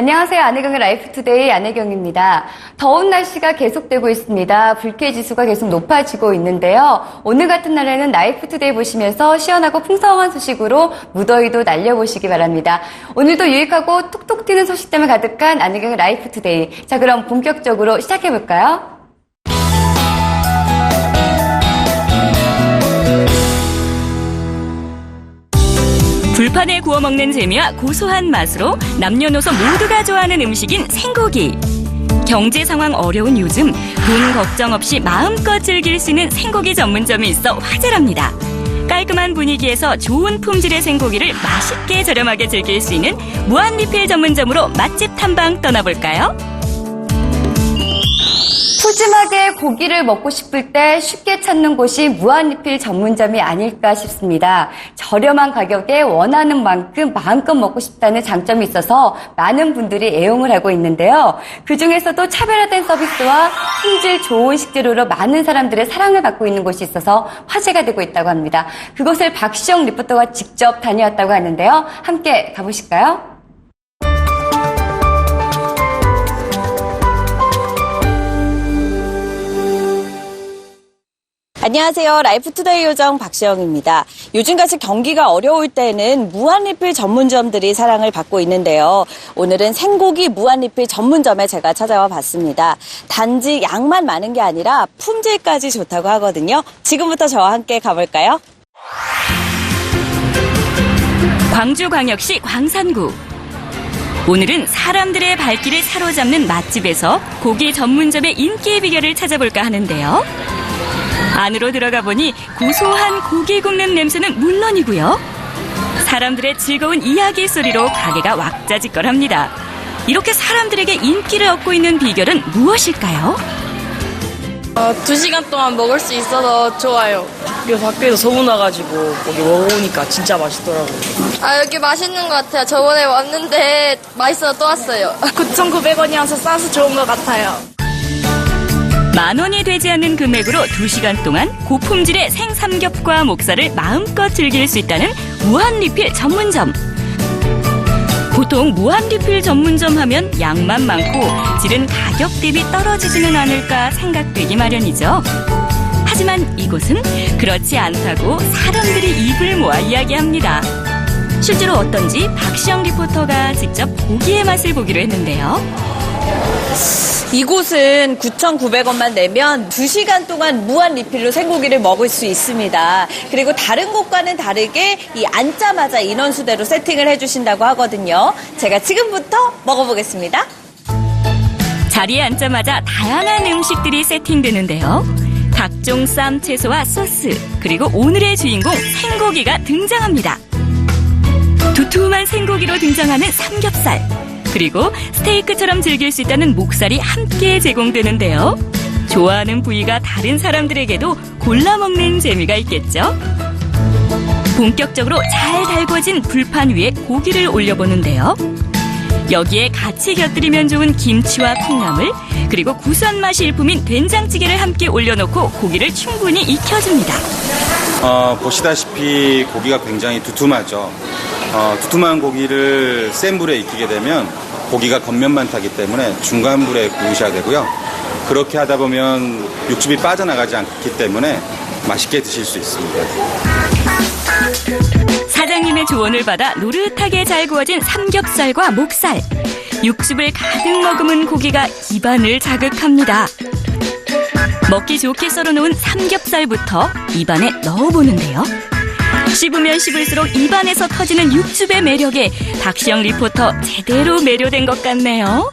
안녕하세요. 안혜경의 라이프투데이 안혜경입니다. 더운 날씨가 계속되고 있습니다. 불쾌지수가 계속 높아지고 있는데요. 오늘 같은 날에는 라이프투데이 보시면서 시원하고 풍성한 소식으로 무더위도 날려보시기 바랍니다. 오늘도 유익하고 톡톡 튀는 소식들만 가득한 안혜경의 라이프투데이. 자, 그럼 본격적으로 시작해볼까요? 불판에 구워 먹는 재미와 고소한 맛으로 남녀노소 모두가 좋아하는 음식인 생고기. 경제 상황 어려운 요즘 돈 걱정 없이 마음껏 즐길 수 있는 생고기 전문점이 있어 화제랍니다. 깔끔한 분위기에서 좋은 품질의 생고기를 맛있게 저렴하게 즐길 수 있는 무한리필 전문점으로 맛집 탐방 떠나볼까요? 푸짐하게 고기를 먹고 싶을 때 쉽게 찾는 곳이 무한리필 전문점이 아닐까 싶습니다. 저렴한 가격에 원하는 만큼 마음껏 먹고 싶다는 장점이 있어서 많은 분들이 애용을 하고 있는데요. 그중에서도 차별화된 서비스와 품질 좋은 식재료로 많은 사람들의 사랑을 받고 있는 곳이 있어서 화제가 되고 있다고 합니다. 그곳을 박시영 리포터가 직접 다녀왔다고 하는데요. 함께 가보실까요? 안녕하세요. 라이프투데이 요정 박시영입니다. 요즘같이 경기가 어려울 때는 무한리필 전문점들이 사랑을 받고 있는데요. 오늘은 생고기 무한리필 전문점에 제가 찾아와 봤습니다. 단지 양만 많은 게 아니라 품질까지 좋다고 하거든요. 지금부터 저와 함께 가볼까요? 광주광역시 광산구. 오늘은 사람들의 발길을 사로잡는 맛집에서 고기 전문점의 인기 비결을 찾아볼까 하는데요. 안으로 들어가 보니 고소한 고기 굽는 냄새는 물론이고요. 사람들의 즐거운 이야기 소리로 가게가 왁자지껄합니다. 이렇게 사람들에게 인기를 얻고 있는 비결은 무엇일까요? 2시간 동안 먹을 수 있어서 좋아요. 여기 밖에서 소문 나가지고 거기 먹어보니까 진짜 맛있더라고요. 여기 맛있는 것 같아요. 저번에 왔는데 맛있어서 또 왔어요. 9,900원이어서 싸서 좋은 것 같아요. 10,000원이 되지 않는 금액으로 2시간 동안 고품질의 생삼겹과 목살을 마음껏 즐길 수 있다는 무한리필 전문점. 보통 무한리필 전문점 하면 양만 많고 질은 가격 대비 떨어지지는 않을까 생각되기 마련이죠. 하지만 이곳은 그렇지 않다고 사람들이 입을 모아 이야기합니다. 실제로 어떤지 박시영 리포터가 직접 고기의 맛을 보기로 했는데요. 이곳은 9,900원만 내면 2시간 동안 무한 리필로 생고기를 먹을 수 있습니다. 그리고 다른 곳과는 다르게 이 앉자마자 인원수대로 세팅을 해주신다고 하거든요. 제가 지금부터 먹어보겠습니다. 자리에 앉자마자 다양한 음식들이 세팅되는데요. 각종 쌈, 채소와 소스, 그리고 오늘의 주인공 생고기가 등장합니다. 두툼한 생고기로 등장하는 삼겹살, 그리고 스테이크처럼 즐길 수 있다는 목살이 함께 제공되는데요. 좋아하는 부위가 다른 사람들에게도 골라 먹는 재미가 있겠죠? 본격적으로 잘 달궈진 불판 위에 고기를 올려보는데요. 여기에 같이 곁들이면 좋은 김치와 콩나물, 그리고 구수한 맛이 일품인 된장찌개를 함께 올려놓고 고기를 충분히 익혀줍니다. 보시다시피 고기가 굉장히 두툼하죠. 두툼한 고기를 센 불에 익히게 되면 고기가 겉면만 타기 때문에 중간 불에 구우셔야 되고요. 그렇게 하다 보면 육즙이 빠져나가지 않기 때문에 맛있게 드실 수 있습니다. 사장님의 조언을 받아 노릇하게 잘 구워진 삼겹살과 목살. 육즙을 가득 머금은 고기가 입안을 자극합니다. 먹기 좋게 썰어놓은 삼겹살부터 입안에 넣어보는데요. 씹으면 씹을수록 입안에서 터지는 육즙의 매력에 박시영 리포터 제대로 매료된 것 같네요.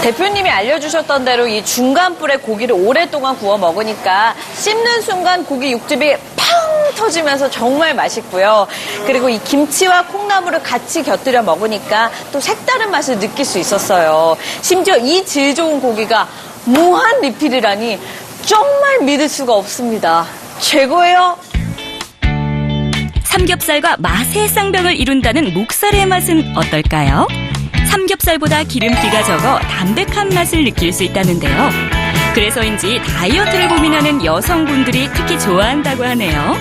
대표님이 알려주셨던 대로 이 중간불에 고기를 오랫동안 구워 먹으니까 씹는 순간 고기 육즙이 팡 터지면서 정말 맛있고요. 그리고 이 김치와 콩나물을 같이 곁들여 먹으니까 또 색다른 맛을 느낄 수 있었어요. 심지어 이 질 좋은 고기가 무한 리필이라니 정말 믿을 수가 없습니다. 최고예요. 삼겹살과 맛의 쌍벽을 이룬다는 목살의 맛은 어떨까요? 삼겹살보다 기름기가 적어 담백한 맛을 느낄 수 있다는데요. 그래서인지 다이어트를 고민하는 여성분들이 특히 좋아한다고 하네요.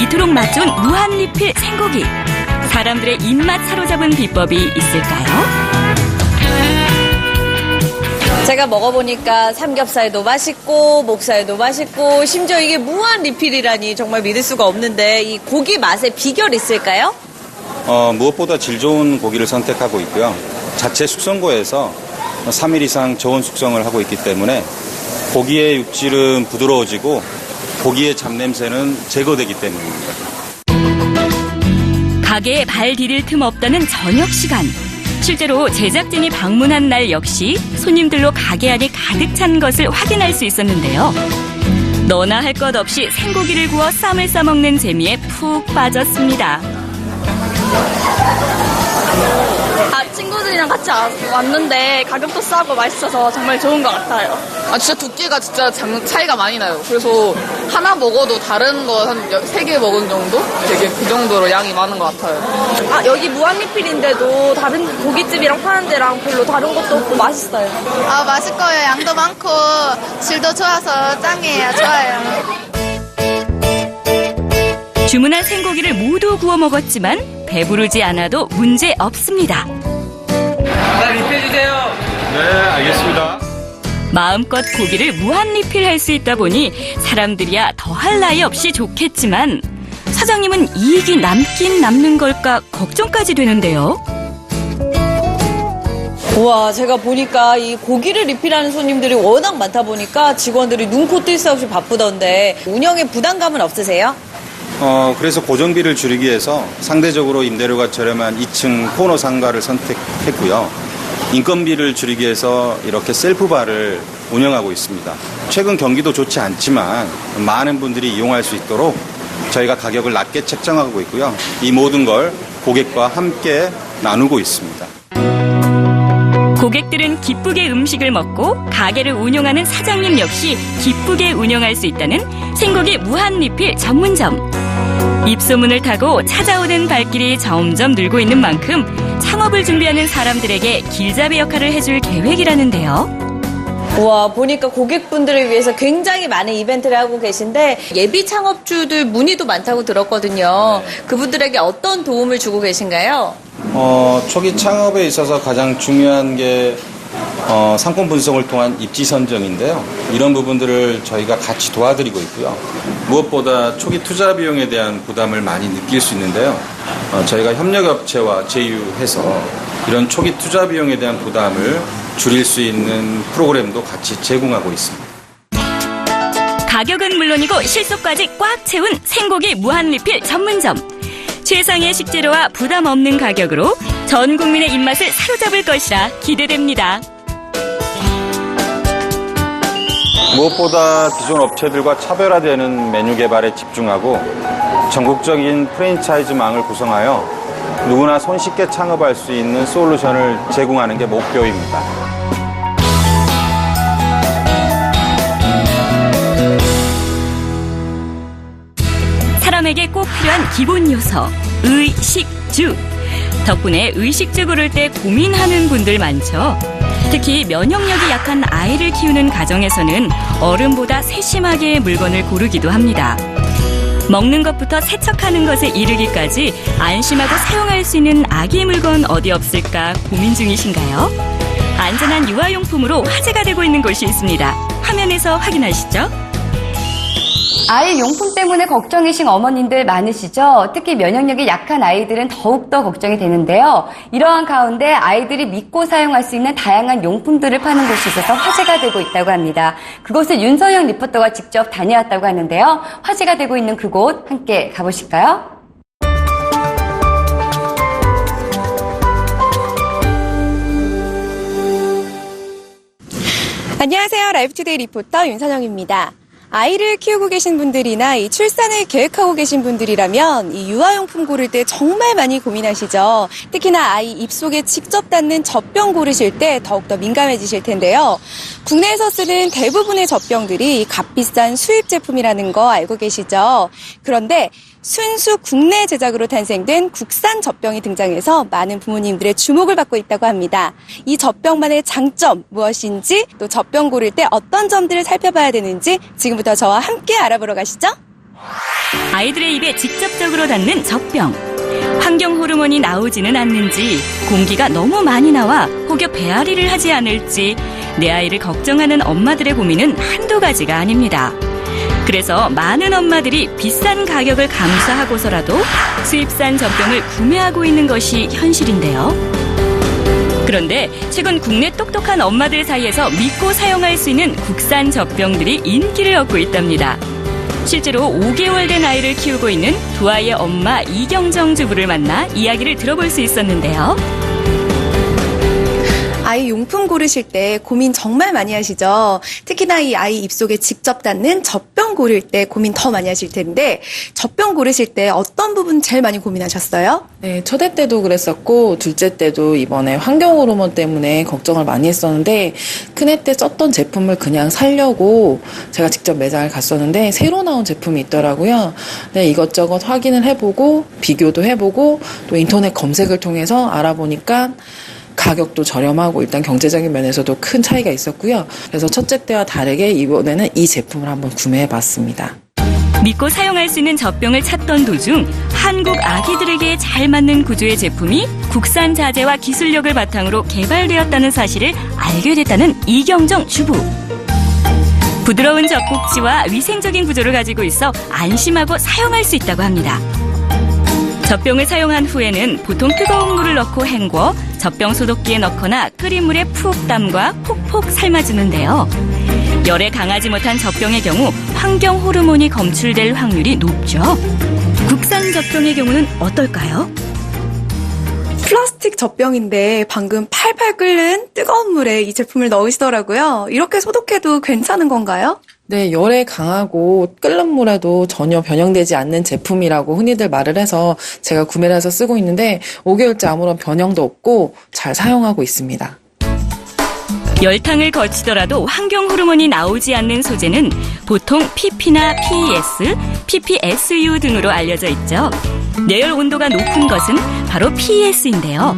이토록 맛 좋은 무한리필 생고기. 사람들의 입맛 사로잡은 비법이 있을까요? 제가 먹어보니까 삼겹살도 맛있고 목살도 맛있고 심지어 이게 무한 리필이라니 정말 믿을 수가 없는데 이 고기 맛의 비결 있을까요? 무엇보다 질 좋은 고기를 선택하고 있고요. 자체 숙성고에서 3일 이상 저온 숙성을 하고 있기 때문에 고기의 육질은 부드러워지고 고기의 잡냄새는 제거되기 때문입니다. 가게에 발 디딜 틈 없다는 저녁 시간. 실제로 제작진이 방문한 날 역시 손님들로 가게 안이 가득 찬 것을 확인할 수 있었는데요. 너나 할 것 없이 생고기를 구워 쌈을 싸먹는 재미에 푹 빠졌습니다. 친구들이랑 같이 왔는데 가격도 싸고 맛있어서 정말 좋은 것 같아요. 진짜 두께가 진짜 차이가 많이 나요. 그래서 하나 먹어도 다른 거 한 3개 먹은 정도? 되게 그 정도로 양이 많은 것 같아요. 여기 무한리필인데도 다른 고깃집이랑 파는 데랑 별로 다른 것도 없고 맛있어요. 맛있고요. 양도 많고 질도 좋아서 짱이에요. 좋아요. 주문한 생고기를 모두 구워 먹었지만 배부르지 않아도 문제 없습니다. 리필해주세요. 네, 알겠습니다. 마음껏 고기를 무한 리필할 수 있다 보니 사람들이야 더할 나위 없이 좋겠지만 사장님은 이익이 남긴 남는 걸까 걱정까지 되는데요. 우와, 제가 보니까 이 고기를 리필하는 손님들이 워낙 많다 보니까 직원들이 눈코 뜰 새 없이 바쁘던데 운영에 부담감은 없으세요? 그래서 고정비를 줄이기 위해서 상대적으로 임대료가 저렴한 2층 코너 상가를 선택했고요. 인건비를 줄이기 위해서 이렇게 셀프바를 운영하고 있습니다. 최근 경기도 좋지 않지만 많은 분들이 이용할 수 있도록 저희가 가격을 낮게 책정하고 있고요. 이 모든 걸 고객과 함께 나누고 있습니다. 고객들은 기쁘게 음식을 먹고 가게를 운영하는 사장님 역시 기쁘게 운영할 수 있다는 생고기 무한 리필 전문점. 입소문을 타고 찾아오는 발길이 점점 늘고 있는 만큼 창업을 준비하는 사람들에게 길잡이 역할을 해줄 계획이라는데요. 우와, 보니까 고객분들을 위해서 굉장히 많은 이벤트를 하고 계신데 예비 창업주들 문의도 많다고 들었거든요. 그분들에게 어떤 도움을 주고 계신가요? 초기 창업에 있어서 가장 중요한 게 상품 분석을 통한 입지 선정인데요. 이런 부분들을 저희가 같이 도와드리고 있고요. 무엇보다 초기 투자 비용에 대한 부담을 많이 느낄 수 있는데요. 저희가 협력업체와 제휴해서 이런 초기 투자 비용에 대한 부담을 줄일 수 있는 프로그램도 같이 제공하고 있습니다. 가격은 물론이고 실속까지 꽉 채운 생고기 무한리필 전문점. 최상의 식재료와 부담 없는 가격으로 전 국민의 입맛을 사로잡을 것이라 기대됩니다. 무엇보다 기존 업체들과 차별화되는 메뉴 개발에 집중하고 전국적인 프랜차이즈망을 구성하여 누구나 손쉽게 창업할 수 있는 솔루션을 제공하는 게 목표입니다. 사람에게 꼭 필요한 기본 요소, 의식주. 덕분에 의식주 고를 때 고민하는 분들 많죠. 특히 면역력이 약한 아이를 키우는 가정에서는 어른보다 세심하게 물건을 고르기도 합니다. 먹는 것부터 세척하는 것에 이르기까지 안심하고 사용할 수 있는 아기 물건 어디 없을까 고민 중이신가요? 안전한 유아용품으로 화제가 되고 있는 곳이 있습니다. 화면에서 확인하시죠. 아이 용품 때문에 걱정이신 어머님들 많으시죠? 특히 면역력이 약한 아이들은 더욱더 걱정이 되는데요. 이러한 가운데 아이들이 믿고 사용할 수 있는 다양한 용품들을 파는 곳이 있어서 화제가 되고 있다고 합니다. 그곳을 윤서영 리포터가 직접 다녀왔다고 하는데요. 화제가 되고 있는 그곳 함께 가보실까요? 안녕하세요. 라이프투데이 리포터 윤선영입니다. 아이를 키우고 계신 분들이나 이 출산을 계획하고 계신 분들이라면 이 유아용품 고를 때 정말 많이 고민하시죠. 특히나 아이 입속에 직접 닿는 젖병 고르실 때 더욱더 민감해지실 텐데요. 국내에서 쓰는 대부분의 젖병들이 값비싼 수입 제품이라는 거 알고 계시죠? 그런데 순수 국내 제작으로 탄생된 국산 젖병이 등장해서 많은 부모님들의 주목을 받고 있다고 합니다. 이 젖병만의 장점 무엇인지 또 젖병 고를 때 어떤 점들을 살펴봐야 되는지 지금부터 저와 함께 알아보러 가시죠. 아이들의 입에 직접적으로 닿는 젖병. 환경 호르몬이 나오지는 않는지, 공기가 너무 많이 나와 혹여 배앓이를 하지 않을지, 내 아이를 걱정하는 엄마들의 고민은 한두 가지가 아닙니다. 그래서 많은 엄마들이 비싼 가격을 감수하고서라도 수입산 젖병을 구매하고 있는 것이 현실인데요. 그런데 최근 국내 똑똑한 엄마들 사이에서 믿고 사용할 수 있는 국산 젖병들이 인기를 얻고 있답니다. 실제로 5개월 된 아이를 키우고 있는 두 아이의 엄마 이경정 주부를 만나 이야기를 들어볼 수 있었는데요. 아이 용품 고르실 때 고민 정말 많이 하시죠? 특히나 이 아이 입속에 직접 닿는 젖병 고를 때 고민 더 많이 하실 텐데 젖병 고르실 때 어떤 부분 제일 많이 고민하셨어요? 네, 첫애 때도 그랬었고 둘째 때도 이번에 환경 호르몬 때문에 걱정을 많이 했었는데 큰애 때 썼던 제품을 그냥 사려고 제가 직접 매장을 갔었는데 새로 나온 제품이 있더라고요. 네, 이것저것 확인을 해보고 비교도 해보고 또 인터넷 검색을 통해서 알아보니까 가격도 저렴하고 일단 경제적인 면에서도 큰 차이가 있었고요. 그래서 첫째 때와 다르게 이번에는 이 제품을 한번 구매해봤습니다. 믿고 사용할 수 있는 젖병을 찾던 도중 한국 아기들에게 잘 맞는 구조의 제품이 국산 자재와 기술력을 바탕으로 개발되었다는 사실을 알게 됐다는 이경정 주부. 부드러운 젖꼭지와 위생적인 구조를 가지고 있어 안심하고 사용할 수 있다고 합니다. 젖병을 사용한 후에는 보통 뜨거운 물을 넣고 헹궈 젖병 소독기에 넣거나 끓인 물에 푹 담가 폭폭 삶아주는데요. 열에 강하지 못한 젖병의 경우 환경 호르몬이 검출될 확률이 높죠. 국산 젖병의 경우는 어떨까요? 플라스틱 젖병인데 방금 팔팔 끓는 뜨거운 물에 이 제품을 넣으시더라고요. 이렇게 소독해도 괜찮은 건가요? 네, 열에 강하고 끓는 물에도 전혀 변형되지 않는 제품이라고 흔히들 말을 해서 제가 구매를 해서 쓰고 있는데 5개월째 아무런 변형도 없고 잘 사용하고 있습니다. 열탕을 거치더라도 환경 호르몬이 나오지 않는 소재는 보통 PP나 PES, PPSU 등으로 알려져 있죠. 내열 온도가 높은 것은 바로 PES인데요.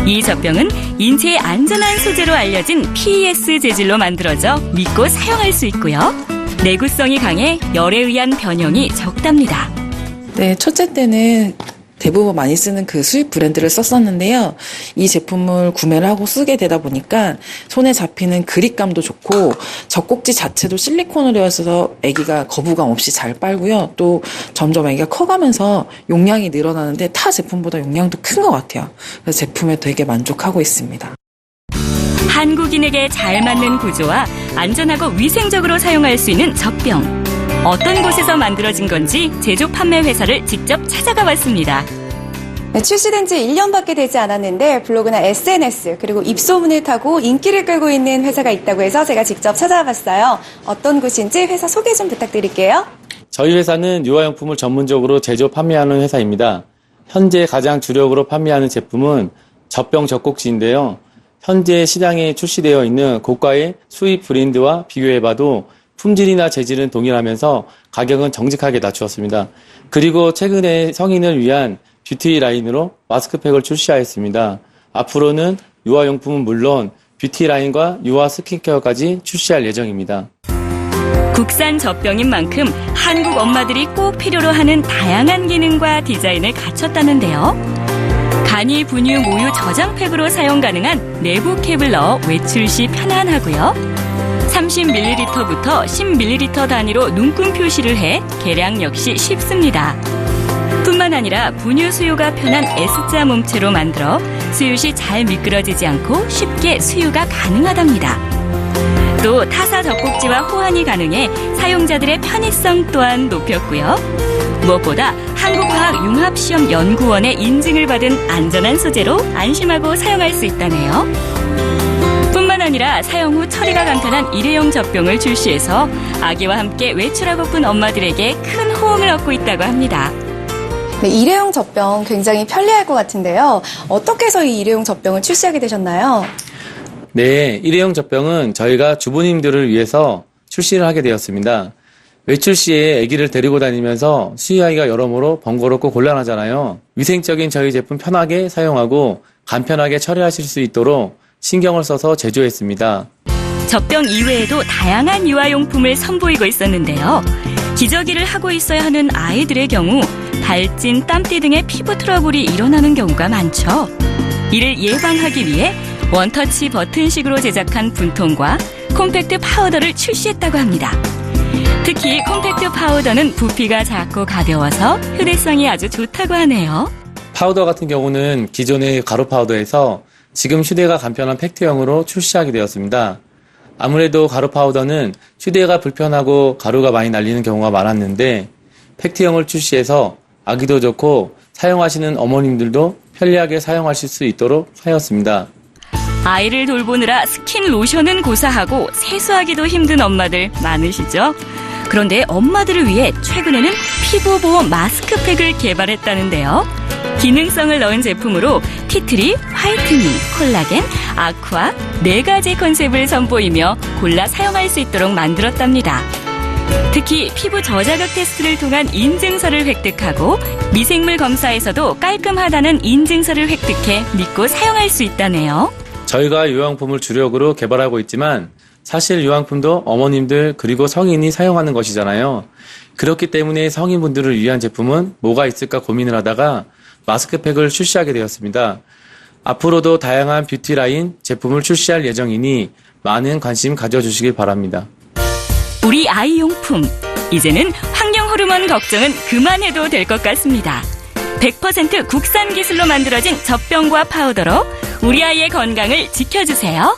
이 젖병은 인체에 안전한 소재로 알려진 PES 재질로 만들어져 믿고 사용할 수 있고요. 내구성이 강해 열에 의한 변형이 적답니다. 네, 첫째 때는 대부분 많이 쓰는 그 수입 브랜드를 썼었는데요. 이 제품을 구매를 하고 쓰게 되다 보니까 손에 잡히는 그립감도 좋고 젖꼭지 자체도 실리콘으로 되어 있어서 아기가 거부감 없이 잘 빨고요. 또 점점 아기가 커가면서 용량이 늘어나는데 타 제품보다 용량도 큰 것 같아요. 그래서 제품에 되게 만족하고 있습니다. 한국인에게 잘 맞는 구조와 안전하고 위생적으로 사용할 수 있는 젖병. 어떤 곳에서 만들어진 건지 제조 판매 회사를 직접 찾아가 봤습니다. 네, 출시된 지 1년밖에 되지 않았는데 블로그나 SNS 그리고 입소문을 타고 인기를 끌고 있는 회사가 있다고 해서 제가 직접 찾아와 봤어요. 어떤 곳인지 회사 소개 좀 부탁드릴게요. 저희 회사는 유아용품을 전문적으로 제조 판매하는 회사입니다. 현재 가장 주력으로 판매하는 제품은 젖병 젖꼭지인데요. 현재 시장에 출시되어 있는 고가의 수입 브랜드와 비교해봐도 품질이나 재질은 동일하면서 가격은 정직하게 낮추었습니다. 그리고 최근에 성인을 위한 뷰티 라인으로 마스크팩을 출시하였습니다. 앞으로는 유아용품은 물론 뷰티 라인과 유아 스킨케어까지 출시할 예정입니다. 국산 젖병인 만큼 한국 엄마들이 꼭 필요로 하는 다양한 기능과 디자인을 갖췄다는데요. 간이, 분유, 모유 저장팩으로 사용 가능한 내부 캡을 넣어 외출 시 편안하고요. 30ml부터 10ml 단위로 눈금 표시를 해 계량 역시 쉽습니다. 뿐만 아니라 분유 수유가 편한 S자 몸체로 만들어 수유 시 잘 미끄러지지 않고 쉽게 수유가 가능하답니다. 또 타사 젖꼭지와 호환이 가능해 사용자들의 편의성 또한 높였고요. 무엇보다 한국과학융합시험연구원의 인증을 받은 안전한 소재로 안심하고 사용할 수 있다네요. 뿐만 아니라 사용 후 처리가 간편한 일회용 젖병을 출시해서 아기와 함께 외출하고픈 엄마들에게 큰 호응을 얻고 있다고 합니다. 네, 일회용 젖병 굉장히 편리할 것 같은데요. 어떻게 해서 이 일회용 젖병을 출시하게 되셨나요? 네, 일회용 젖병은 저희가 주부님들을 위해서 출시를 하게 되었습니다. 외출 시에 아기를 데리고 다니면서 수유하기가 여러모로 번거롭고 곤란하잖아요. 위생적인 저희 제품 편하게 사용하고 간편하게 처리하실 수 있도록 신경을 써서 제조했습니다. 젖병 이외에도 다양한 유아용품을 선보이고 있었는데요. 기저귀를 하고 있어야 하는 아이들의 경우 발진, 땀띠 등의 피부 트러블이 일어나는 경우가 많죠. 이를 예방하기 위해 원터치 버튼식으로 제작한 분통과 콤팩트 파우더를 출시했다고 합니다. 특히 콤팩트 파우더는 부피가 작고 가벼워서 휴대성이 아주 좋다고 하네요. 파우더 같은 경우는 기존의 가루 파우더에서 지금 휴대가 간편한 팩트형으로 출시하게 되었습니다. 아무래도 가루 파우더는 휴대가 불편하고 가루가 많이 날리는 경우가 많았는데 팩트형을 출시해서 아기도 좋고 사용하시는 어머님들도 편리하게 사용하실 수 있도록 하였습니다. 아이를 돌보느라 스킨 로션은 고사하고 세수하기도 힘든 엄마들 많으시죠? 그런데 엄마들을 위해 최근에는 피부보호 마스크팩을 개발했다는데요. 기능성을 넣은 제품으로 티트리, 화이트닝, 콜라겐, 아쿠아 4가지 컨셉을 선보이며 골라 사용할 수 있도록 만들었답니다. 특히 피부 저자극 테스트를 통한 인증서를 획득하고 미생물 검사에서도 깔끔하다는 인증서를 획득해 믿고 사용할 수 있다네요. 저희가 유아용품을 주력으로 개발하고 있지만 사실 유아용품도 어머님들 그리고 성인이 사용하는 것이잖아요. 그렇기 때문에 성인분들을 위한 제품은 뭐가 있을까 고민을 하다가 마스크팩을 출시하게 되었습니다. 앞으로도 다양한 뷰티라인 제품을 출시할 예정이니 많은 관심 가져주시길 바랍니다. 우리 아이 용품, 이제는 환경 호르몬 걱정은 그만해도 될 것 같습니다. 100% 국산 기술로 만들어진 젖병과 파우더로 우리 아이의 건강을 지켜주세요.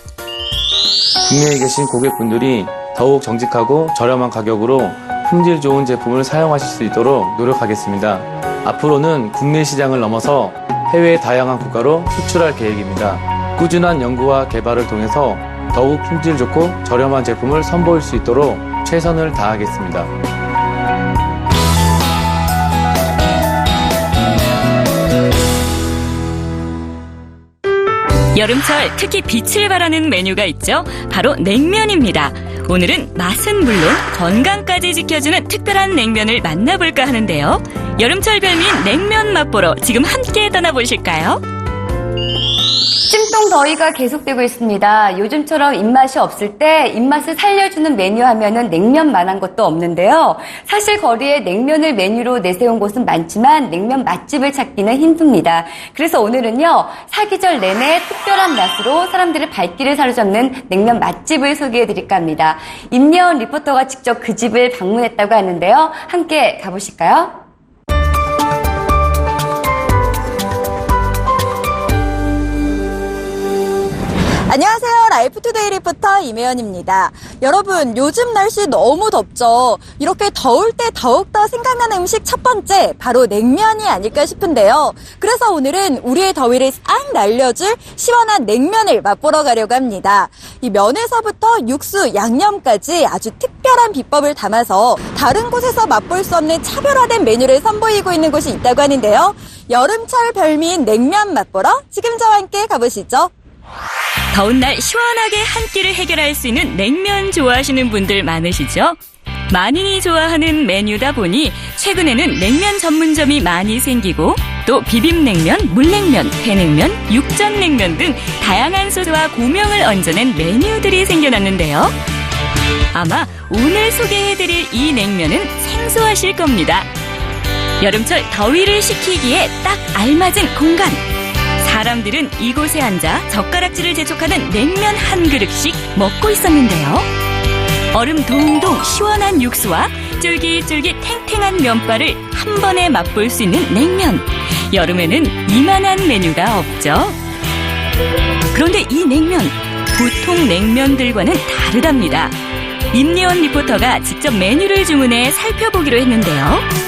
국내에 계신 고객분들이 더욱 정직하고 저렴한 가격으로 품질 좋은 제품을 사용하실 수 있도록 노력하겠습니다. 앞으로는 국내 시장을 넘어서 해외 다양한 국가로 수출할 계획입니다. 꾸준한 연구와 개발을 통해서 더욱 품질 좋고 저렴한 제품을 선보일 수 있도록 최선을 다하겠습니다. 여름철 특히 빛을 발하는 메뉴가 있죠. 바로 냉면입니다. 오늘은 맛은 물론 건강까지 지켜주는 특별한 냉면을 만나볼까 하는데요. 여름철 별미인 냉면 맛보러 지금 함께 떠나보실까요? 찜통 더위가 계속되고 있습니다. 요즘처럼 입맛이 없을 때 입맛을 살려주는 메뉴 하면은 냉면만한 것도 없는데요. 사실 거리에 냉면을 메뉴로 내세운 곳은 많지만 냉면 맛집을 찾기는 힘듭니다. 그래서 오늘은요, 사계절 내내 특별한 맛으로 사람들의 발길을 사로잡는 냉면 맛집을 소개해드릴까 합니다. 임예원 리포터가 직접 그 집을 방문했다고 하는데요. 함께 가보실까요? 안녕하세요. 라이프투데이 리포터 임혜연입니다. 여러분, 요즘 날씨 너무 덥죠? 이렇게 더울 때 더욱더 생각나는 음식 첫 번째, 바로 냉면이 아닐까 싶은데요. 그래서 오늘은 우리의 더위를 싹 날려줄 시원한 냉면을 맛보러 가려고 합니다. 이 면에서부터 육수, 양념까지 아주 특별한 비법을 담아서 다른 곳에서 맛볼 수 없는 차별화된 메뉴를 선보이고 있는 곳이 있다고 하는데요. 여름철 별미인 냉면 맛보러 지금 저와 함께 가보시죠. 더운 날 시원하게 한 끼를 해결할 수 있는 냉면 좋아하시는 분들 많으시죠? 많이 좋아하는 메뉴다 보니 최근에는 냉면 전문점이 많이 생기고 또 비빔냉면, 물냉면, 회냉면, 육전냉면 등 다양한 소스와 고명을 얹어낸 메뉴들이 생겨났는데요. 아마 오늘 소개해드릴 이 냉면은 생소하실 겁니다. 여름철 더위를 식히기에 딱 알맞은 공간. 사람들은 이곳에 앉아 젓가락질을 재촉하는 냉면 한 그릇씩 먹고 있었는데요. 얼음 동동 시원한 육수와 쫄깃쫄깃 탱탱한 면발을 한 번에 맛볼 수 있는 냉면. 여름에는 이만한 메뉴가 없죠. 그런데 이 냉면, 보통 냉면들과는 다르답니다. 임예원 리포터가 직접 메뉴를 주문해 살펴보기로 했는데요.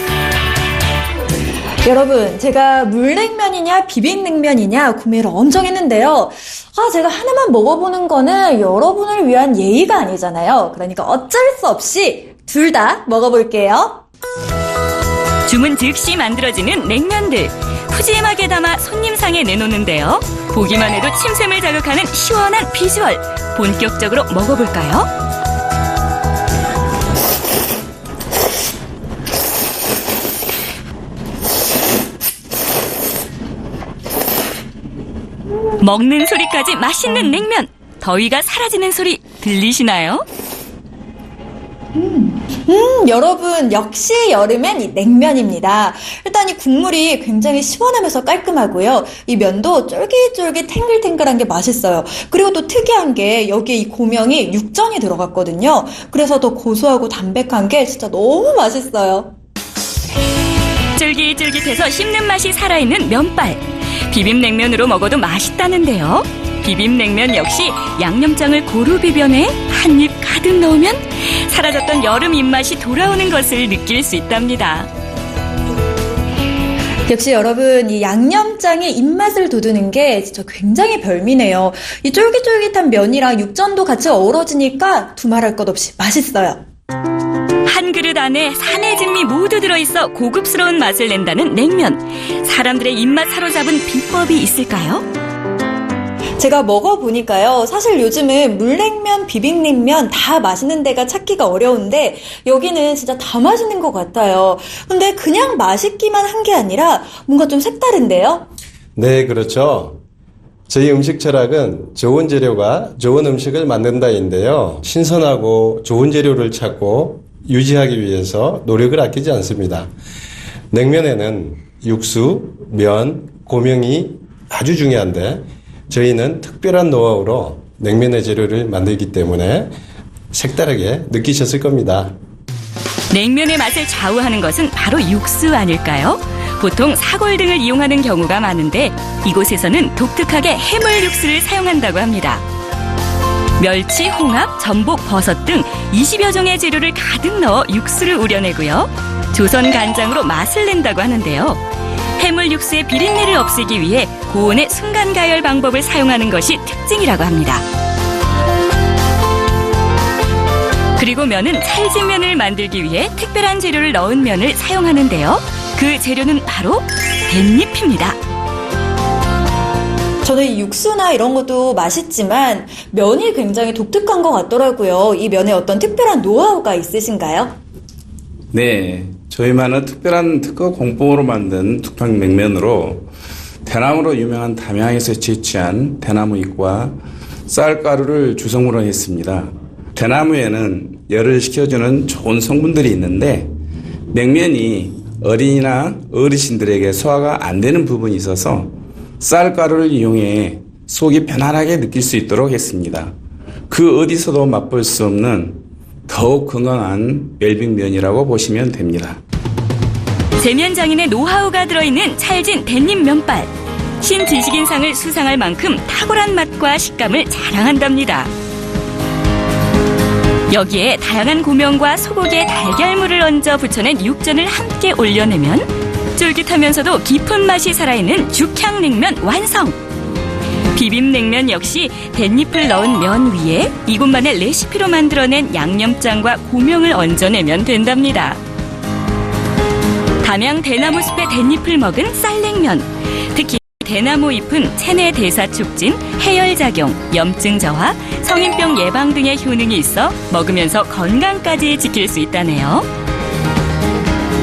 여러분, 제가 물냉면이냐 비빔냉면이냐 구매를 엄청 했는데요. 제가 하나만 먹어보는 거는 여러분을 위한 예의가 아니잖아요. 그러니까 어쩔 수 없이 둘 다 먹어볼게요. 주문 즉시 만들어지는 냉면들. 푸짐하게 담아 손님상에 내놓는데요. 보기만 해도 침샘을 자극하는 시원한 비주얼. 본격적으로 먹어볼까요? 먹는 소리까지 맛있는 냉면. 더위가 사라지는 소리 들리시나요? 여러분, 역시 여름엔 이 냉면입니다. 일단 이 국물이 굉장히 시원하면서 깔끔하고요. 이 면도 쫄깃쫄깃 탱글탱글한 게 맛있어요. 그리고 또 특이한 게 여기에 이 고명이 육전이 들어갔거든요. 그래서 더 고소하고 담백한 게 진짜 너무 맛있어요. 쫄깃쫄깃해서 씹는 맛이 살아있는 면발. 비빔냉면으로 먹어도 맛있다는데요. 비빔냉면 역시 양념장을 고루 비벼내 한 입 가득 넣으면 사라졌던 여름 입맛이 돌아오는 것을 느낄 수 있답니다. 역시 여러분, 이 양념장이 입맛을 돋우는 게 진짜 굉장히 별미네요. 이 쫄깃쫄깃한 면이랑 육전도 같이 어우러지니까 두말할 것 없이 맛있어요. 한 그릇 안에 산의 진미 모두 들어있어 고급스러운 맛을 낸다는 냉면. 사람들의 입맛 사로잡은 비법이 있을까요? 제가 먹어보니까요. 사실 요즘은 물냉면, 비빔냉면 다 맛있는 데가 찾기가 어려운데 여기는 진짜 다 맛있는 것 같아요. 근데 그냥 맛있기만 한 게 아니라 뭔가 좀 색다른데요? 네, 그렇죠. 저희 음식 철학은 좋은 재료가 좋은 음식을 만든다인데요. 신선하고 좋은 재료를 찾고 유지하기 위해서 노력을 아끼지 않습니다. 냉면에는 육수, 면, 고명이 아주 중요한데 저희는 특별한 노하우로 냉면의 재료를 만들기 때문에 색다르게 느끼셨을 겁니다. 냉면의 맛을 좌우하는 것은 바로 육수 아닐까요? 보통 사골 등을 이용하는 경우가 많은데 이곳에서는 독특하게 해물 육수를 사용한다고 합니다. 멸치, 홍합, 전복, 버섯 등 20여 종의 재료를 가득 넣어 육수를 우려내고요. 조선 간장으로 맛을 낸다고 하는데요. 해물 육수의 비린내를 없애기 위해 고온의 순간 가열 방법을 사용하는 것이 특징이라고 합니다. 그리고 면은 찰진 면을 만들기 위해 특별한 재료를 넣은 면을 사용하는데요. 그 재료는 바로 댄잎입니다. 저는 이 육수나 이런 것도 맛있지만 면이 굉장히 독특한 것 같더라고요. 이 면에 어떤 특별한 노하우가 있으신가요? 네, 저희만은 특별한 특허 공법으로 만든 tuk탕냉면으로 대나무로 유명한 담양에서 채취한 대나무 잎과 쌀가루를 주성으로 했습니다. 대나무에는 열을 식혀주는 좋은 성분들이 있는데 냉면이 어린이나 어르신들에게 소화가 안 되는 부분이 있어서 쌀가루를 이용해 속이 편안하게 느낄 수 있도록 했습니다. 그 어디서도 맛볼 수 없는 더욱 건강한 웰빙면이라고 보시면 됩니다. 제면장인의 노하우가 들어있는 찰진 댄잎 면발. 신지식인상을 수상할 만큼 탁월한 맛과 식감을 자랑한답니다. 여기에 다양한 고명과 소고기에 달걀물을 얹어 부쳐낸 육전을 함께 올려내면 쫄깃하면서도 깊은 맛이 살아있는 죽향냉면 완성! 비빔냉면 역시 댄잎을 넣은 면 위에 이곳만의 레시피로 만들어낸 양념장과 고명을 얹어내면 된답니다. 담양 대나무 숲의 댄잎을 먹은 쌀냉면. 특히 대나무 잎은 체내 대사 촉진, 해열작용, 염증 저하, 성인병 예방 등의 효능이 있어 먹으면서 건강까지 지킬 수 있다네요.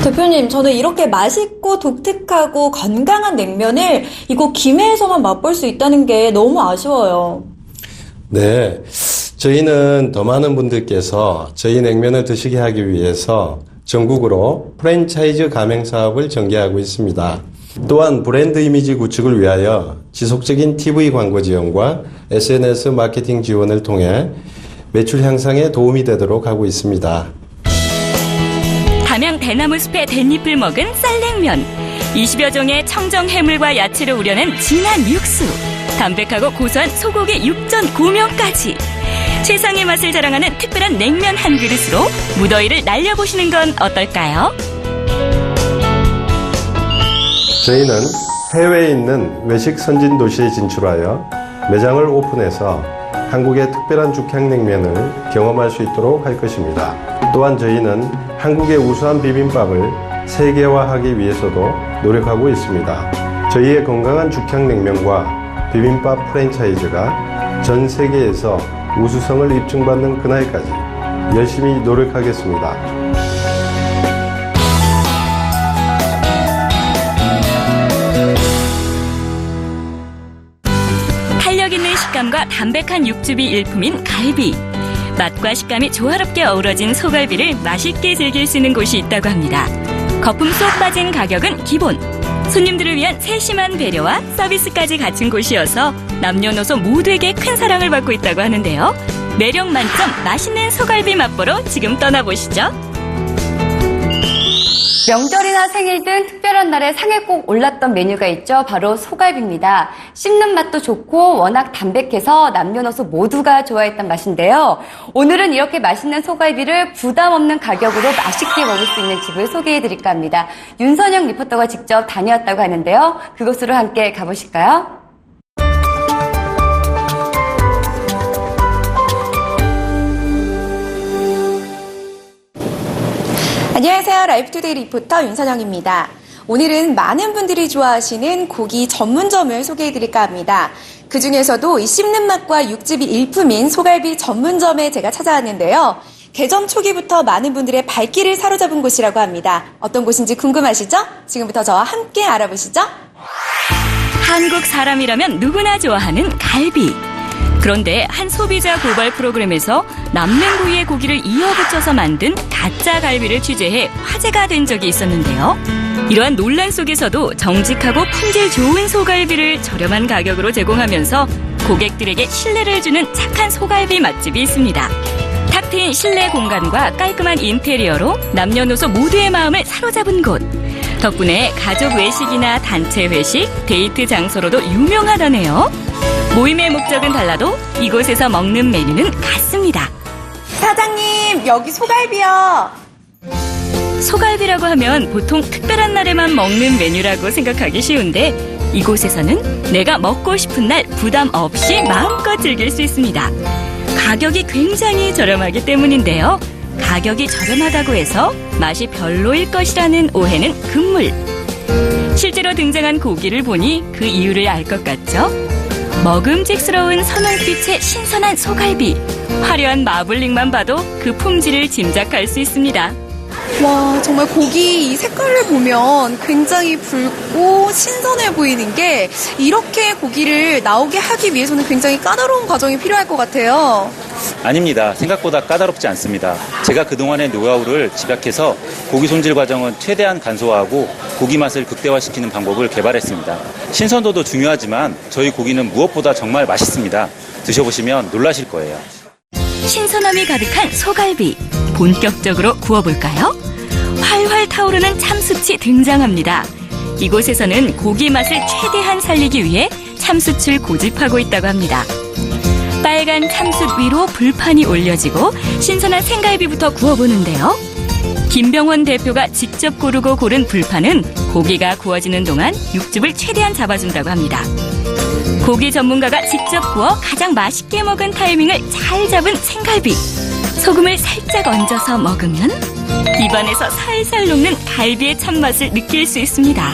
대표님, 저는 이렇게 맛있고 독특하고 건강한 냉면을 이곳 김해에서만 맛볼 수 있다는 게 너무 아쉬워요. 네, 저희는 더 많은 분들께서 저희 냉면을 드시게 하기 위해서 전국으로 프랜차이즈 가맹 사업을 전개하고 있습니다. 또한 브랜드 이미지 구축을 위하여 지속적인 TV 광고 지원과 SNS 마케팅 지원을 통해 매출 향상에 도움이 되도록 하고 있습니다. 담양 대나무 숲의 댄잎을 먹은 쌀냉면. 20여 종의 청정 해물과 야채를 우려낸 진한 육수. 담백하고 고소한 소고기 육전 고명까지. 최상의 맛을 자랑하는 특별한 냉면 한 그릇으로 무더위를 날려보시는 건 어떨까요? 저희는 해외에 있는 외식 선진 도시에 진출하여 매장을 오픈해서 한국의 특별한 죽향냉면을 경험할 수 있도록 할 것입니다. 또한 저희는 한국의 우수한 비빔밥을 세계화하기 위해서도 노력하고 있습니다. 저희의 건강한 죽향냉면과 비빔밥 프랜차이즈가 전 세계에서 우수성을 입증받는 그날까지 열심히 노력하겠습니다. 탄력 있는 식감과 담백한 육즙이 일품인 갈비. 맛과 식감이 조화롭게 어우러진 소갈비를 맛있게 즐길 수 있는 곳이 있다고 합니다. 거품 쏙 빠진 가격은 기본. 손님들을 위한 세심한 배려와 서비스까지 갖춘 곳이어서 남녀노소 모두에게 큰 사랑을 받고 있다고 하는데요. 매력 만점 맛있는 소갈비 맛보러 지금 떠나보시죠. 명절이나 생일 등 특별한 날에 상에 꼭 올랐던 메뉴가 있죠. 바로 소갈비입니다. 씹는 맛도 좋고 워낙 담백해서 남녀노소 모두가 좋아했던 맛인데요. 오늘은 이렇게 맛있는 소갈비를 부담 없는 가격으로 맛있게 먹을 수 있는 집을 소개해드릴까 합니다. 윤선영 리포터가 직접 다녀왔다고 하는데요. 그곳으로 함께 가보실까요? 안녕하세요. 라이프투데이 리포터 윤선영입니다. 오늘은 많은 분들이 좋아하시는 고기 전문점을 소개해드릴까 합니다. 그중에서도 이 씹는 맛과 육즙이 일품인 소갈비 전문점에 제가 찾아왔는데요. 개점 초기부터 많은 분들의 발길을 사로잡은 곳이라고 합니다. 어떤 곳인지 궁금하시죠? 지금부터 저와 함께 알아보시죠. 한국 사람이라면 누구나 좋아하는 갈비. 그런데 한 소비자 고발 프로그램에서 남는 부위의 고기를 이어붙여서 만든 가짜 갈비를 취재해 화제가 된 적이 있었는데요. 이러한 논란 속에서도 정직하고 품질 좋은 소갈비를 저렴한 가격으로 제공하면서 고객들에게 신뢰를 주는 착한 소갈비 맛집이 있습니다. 탁 트인 실내 공간과 깔끔한 인테리어로 남녀노소 모두의 마음을 사로잡은 곳. 덕분에 가족 외식이나 단체 회식, 데이트 장소로도 유명하다네요. 모임의 목적은 달라도 이곳에서 먹는 메뉴는 같습니다. 사장님, 여기 소갈비요. 소갈비라고 하면 보통 특별한 날에만 먹는 메뉴라고 생각하기 쉬운데 이곳에서는 내가 먹고 싶은 날 부담 없이 마음껏 즐길 수 있습니다. 가격이 굉장히 저렴하기 때문인데요. 가격이 저렴하다고 해서 맛이 별로일 것이라는 오해는 금물. 실제로 등장한 고기를 보니 그 이유를 알 것 같죠? 먹음직스러운 선홍빛의 신선한 소갈비. 화려한 마블링만 봐도 그 품질을 짐작할 수 있습니다. 와, 정말 고기 이 색깔을 보면 굉장히 붉고 신선해 보이는 게 이렇게 고기를 나오게 하기 위해서는 굉장히 까다로운 과정이 필요할 것 같아요. 아닙니다. 생각보다 까다롭지 않습니다. 제가 그동안의 노하우를 집약해서 고기 손질 과정은 최대한 간소화하고 고기 맛을 극대화시키는 방법을 개발했습니다. 신선도도 중요하지만 저희 고기는 무엇보다 정말 맛있습니다. 드셔보시면 놀라실 거예요. 신선함이 가득한 소갈비. 본격적으로 구워볼까요? 활활 타오르는 참숯이 등장합니다. 이곳에서는 고기 맛을 최대한 살리기 위해 참숯을 고집하고 있다고 합니다. 빨간 참숯 위로 불판이 올려지고 신선한 생갈비부터 구워보는데요. 김병원 대표가 직접 고르고 고른 불판은 고기가 구워지는 동안 육즙을 최대한 잡아준다고 합니다. 고기 전문가가 직접 구워 가장 맛있게 먹은 타이밍을 잘 잡은 생갈비. 소금을 살짝 얹어서 먹으면 입안에서 살살 녹는 갈비의 참맛을 느낄 수 있습니다.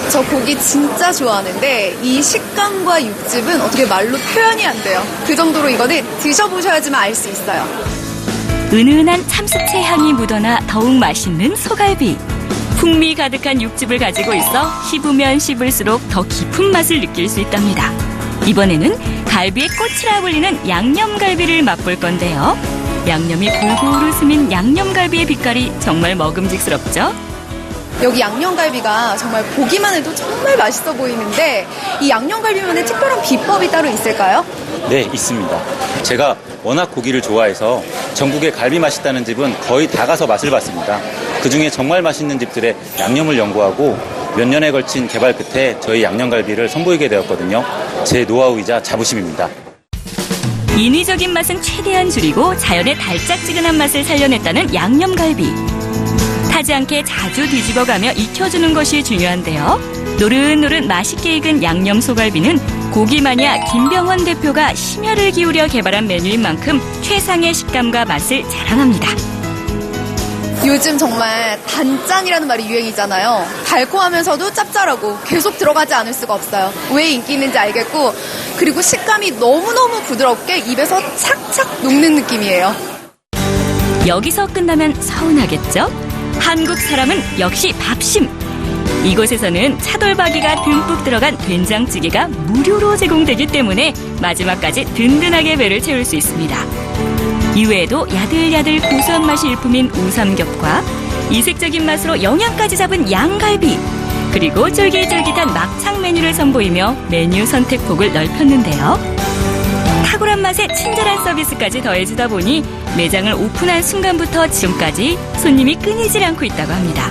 저 고기 진짜 좋아하는데 이 식감과 육즙은 어떻게 말로 표현이 안 돼요. 그 정도로 이거는 드셔보셔야지만 알 수 있어요. 은은한 참숯의 향이 묻어나 더욱 맛있는 소갈비. 풍미 가득한 육즙을 가지고 있어 씹으면 씹을수록 더 깊은 맛을 느낄 수 있답니다. 이번에는 갈비의 꽃이라 불리는 양념갈비를 맛볼 건데요. 양념이 골고루 스민 양념갈비의 빛깔이 정말 먹음직스럽죠? 여기 양념갈비가 정말 보기만 해도 정말 맛있어 보이는데 이 양념갈비만의 특별한 비법이 따로 있을까요? 네, 있습니다. 제가 워낙 고기를 좋아해서 전국에 갈비 맛있다는 집은 거의 다 가서 맛을 봤습니다. 그중에 정말 맛있는 집들의 양념을 연구하고 몇 년에 걸친 개발 끝에 저희 양념갈비를 선보이게 되었거든요. 제 노하우이자 자부심입니다. 인위적인 맛은 최대한 줄이고 자연의 달짝지근한 맛을 살려냈다는 양념갈비. 타지 않게 자주 뒤집어가며 익혀주는 것이 중요한데요. 노릇노릇 맛있게 익은 양념 소갈비는 고기 마니아 김병원 대표가 심혈을 기울여 개발한 메뉴인 만큼 최상의 식감과 맛을 자랑합니다. 요즘 정말 단짠이라는 말이 유행이잖아요. 달콤하면서도 짭짤하고 계속 들어가지 않을 수가 없어요. 왜 인기 있는지 알겠고 그리고 식감이 너무너무 부드럽게 입에서 착착 녹는 느낌이에요. 여기서 끝나면 서운하겠죠? 한국 사람은 역시 밥심. 이곳에서는 차돌박이가 듬뿍 들어간 된장찌개가 무료로 제공되기 때문에 마지막까지 든든하게 배를 채울 수 있습니다. 이외에도 야들야들 고소한 맛이 일품인 우삼겹과 이색적인 맛으로 영양까지 잡은 양갈비, 그리고 쫄깃쫄깃한 막창 메뉴를 선보이며 메뉴 선택폭을 넓혔는데요. 탁월한 맛에 친절한 서비스까지 더해지다 보니 매장을 오픈한 순간부터 지금까지 손님이 끊이질 않고 있다고 합니다.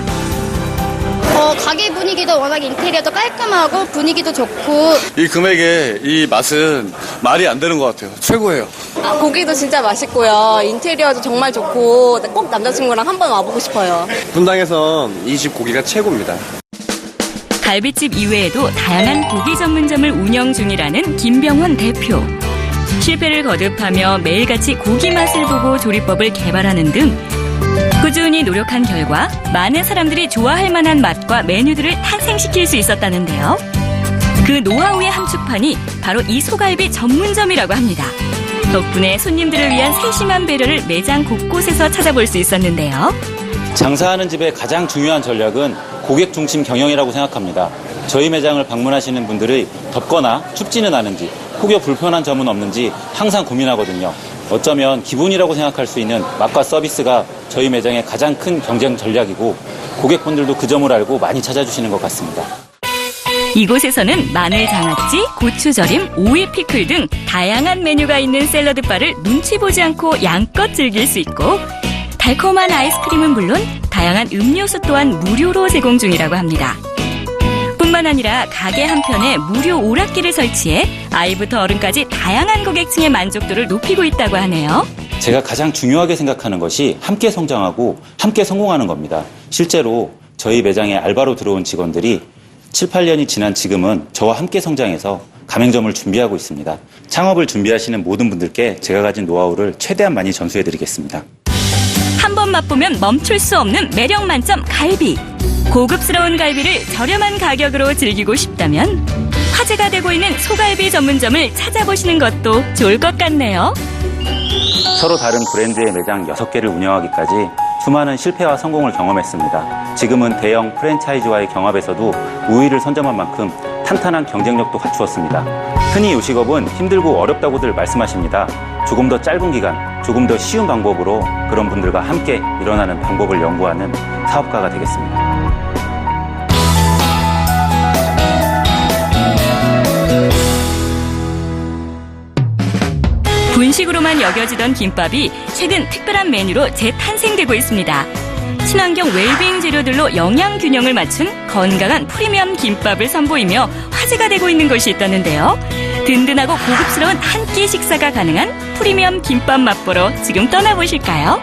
가게 분위기도 워낙 인테리어도 깔끔하고 분위기도 좋고. 이 금액에 이 맛은 말이 안 되는 것 같아요. 최고예요. 고기도 진짜 맛있고요. 인테리어도 정말 좋고 꼭 남자친구랑 한번 와보고 싶어요. 분당에선 이 집 고기가 최고입니다. 갈비집 이외에도 다양한 고기 전문점을 운영 중이라는 김병원 대표. 실패를 거듭하며 매일같이 고기 맛을 보고 조리법을 개발하는 등 꾸준히 노력한 결과 많은 사람들이 좋아할 만한 맛과 메뉴들을 탄생시킬 수 있었다는데요. 그 노하우의 함축판이 바로 이 소갈비 전문점이라고 합니다. 덕분에 손님들을 위한 세심한 배려를 매장 곳곳에서 찾아볼 수 있었는데요. 장사하는 집의 가장 중요한 전략은 고객 중심 경영이라고 생각합니다. 저희 매장을 방문하시는 분들이 덥거나 춥지는 않은지, 혹여 불편한 점은 없는지 항상 고민하거든요. 어쩌면 기본이라고 생각할 수 있는 맛과 서비스가 저희 매장의 가장 큰 경쟁 전략이고 고객분들도 그 점을 알고 많이 찾아주시는 것 같습니다. 이곳에서는 마늘 장아찌, 고추절임, 오이 피클 등 다양한 메뉴가 있는 샐러드바를 눈치 보지 않고 양껏 즐길 수 있고 달콤한 아이스크림은 물론 다양한 음료수 또한 무료로 제공 중이라고 합니다. 뿐만 아니라 가게 한편에 무료 오락기를 설치해 아이부터 어른까지 다양한 고객층의 만족도를 높이고 있다고 하네요. 제가 가장 중요하게 생각하는 것이 함께 성장하고 함께 성공하는 겁니다. 실제로 저희 매장에 알바로 들어온 직원들이 7, 8년이 지난 지금은 저와 함께 성장해서 가맹점을 준비하고 있습니다. 창업을 준비하시는 모든 분들께 제가 가진 노하우를 최대한 많이 전수해드리겠습니다. 한 번 맛보면 멈출 수 없는 매력 만점 갈비. 고급스러운 갈비를 저렴한 가격으로 즐기고 싶다면 화제가 되고 있는 소갈비 전문점을 찾아보시는 것도 좋을 것 같네요. 서로 다른 브랜드의 매장 6개를 운영하기까지 수많은 실패와 성공을 경험했습니다. 지금은 대형 프랜차이즈와의 경합에서도 우위를 선점한 만큼 탄탄한 경쟁력도 갖추었습니다. 흔히 요식업은 힘들고 어렵다고들 말씀하십니다. 조금 더 짧은 기간, 조금 더 쉬운 방법으로 그런 분들과 함께 일어나는 방법을 연구하는 사업가가 되겠습니다. 분식으로만 여겨지던 김밥이 최근 특별한 메뉴로 재탄생되고 있습니다. 친환경 웰빙 재료들로 영양 균형을 맞춘 건강한 프리미엄 김밥을 선보이며 화제가 되고 있는 곳이 있다는데요. 든든하고 고급스러운 한 끼 식사가 가능한 프리미엄 김밥 맛보러 지금 떠나보실까요?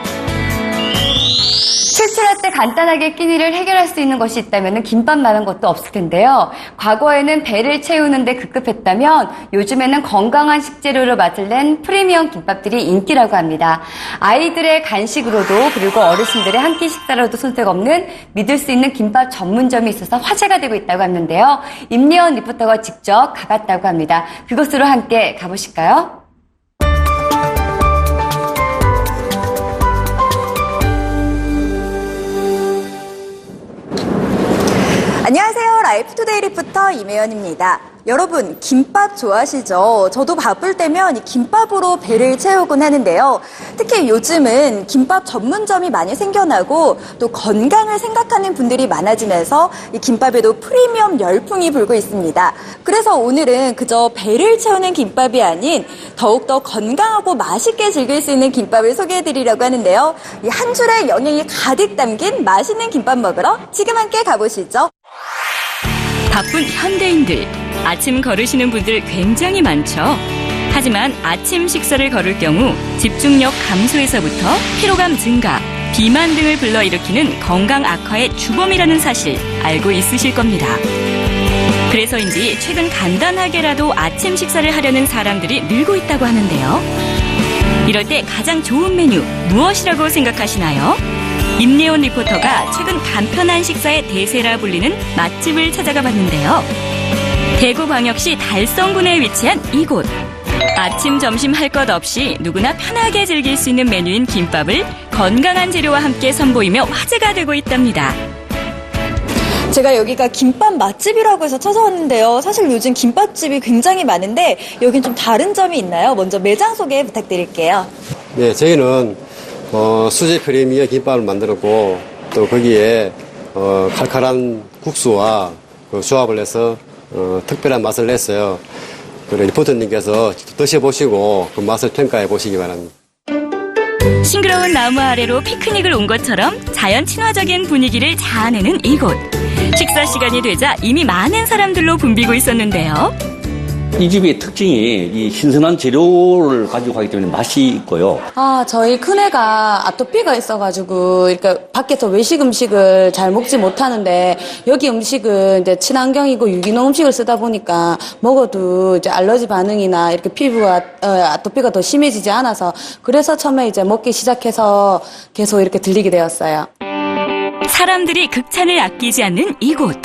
출출할 때 간단하게 끼니를 해결할 수 있는 것이 있다면 김밥만한 것도 없을 텐데요. 과거에는 배를 채우는데 급급했다면 요즘에는 건강한 식재료로 맛을 낸 프리미엄 김밥들이 인기라고 합니다. 아이들의 간식으로도 그리고 어르신들의 한 끼 식사로도 손색 없는 믿을 수 있는 김밥 전문점이 있어서 화제가 되고 있다고 하는데요. 임예원 리포터가 직접 가봤다고 합니다. 그곳으로 함께 가보실까요? 안녕하세요. 라이프투데이 리포터 임혜연입니다. 여러분, 김밥 좋아하시죠? 저도 바쁠 때면 이 김밥으로 배를 채우곤 하는데요. 특히 요즘은 김밥 전문점이 많이 생겨나고 또 건강을 생각하는 분들이 많아지면서 이 김밥에도 프리미엄 열풍이 불고 있습니다. 그래서 오늘은 그저 배를 채우는 김밥이 아닌 더욱더 건강하고 맛있게 즐길 수 있는 김밥을 소개해드리려고 하는데요. 이 한 줄의 영양이 가득 담긴 맛있는 김밥 먹으러 지금 함께 가보시죠. 바쁜 현대인들, 아침 걸으시는 분들 굉장히 많죠. 하지만 아침 식사를 걸을 경우 집중력 감소에서부터 피로감 증가, 비만 등을 불러일으키는 건강 악화의 주범이라는 사실 알고 있으실 겁니다. 그래서인지 최근 간단하게라도 아침 식사를 하려는 사람들이 늘고 있다고 하는데요. 이럴 때 가장 좋은 메뉴 무엇이라고 생각하시나요? 임예원 리포터가 최근 간편한 식사의 대세라 불리는 맛집을 찾아가 봤는데요. 대구광역시 달성군에 위치한 이곳. 아침, 점심 할 것 없이 누구나 편하게 즐길 수 있는 메뉴인 김밥을 건강한 재료와 함께 선보이며 화제가 되고 있답니다. 제가 여기가 김밥 맛집이라고 해서 찾아왔는데요. 사실 요즘 김밥집이 굉장히 많은데 여긴 좀 다른 점이 있나요? 먼저 매장 소개 부탁드릴게요. 네, 저희는 수제 프리미어 김밥을 만들었고 또 거기에 칼칼한 국수와 조합을 해서 특별한 맛을 냈어요. 그리고 리포터님께서 드셔보시고 그 맛을 평가해 보시기 바랍니다. 싱그러운 나무 아래로 피크닉을 온 것처럼 자연 친화적인 분위기를 자아내는 이곳. 식사 시간이 되자 이미 많은 사람들로 붐비고 있었는데요. 이 집의 특징이 이 신선한 재료를 가지고 가기 때문에 맛이 있고요. 저희 큰애가 아토피가 있어가지고, 밖에서 외식 음식을 잘 먹지 못하는데, 여기 음식은 이제 친환경이고 유기농 음식을 쓰다 보니까, 먹어도 이제 알러지 반응이나 이렇게 피부가, 아토피가 더 심해지지 않아서, 그래서 처음에 이제 먹기 시작해서 계속 이렇게 들리게 되었어요. 사람들이 극찬을 아끼지 않는 이곳.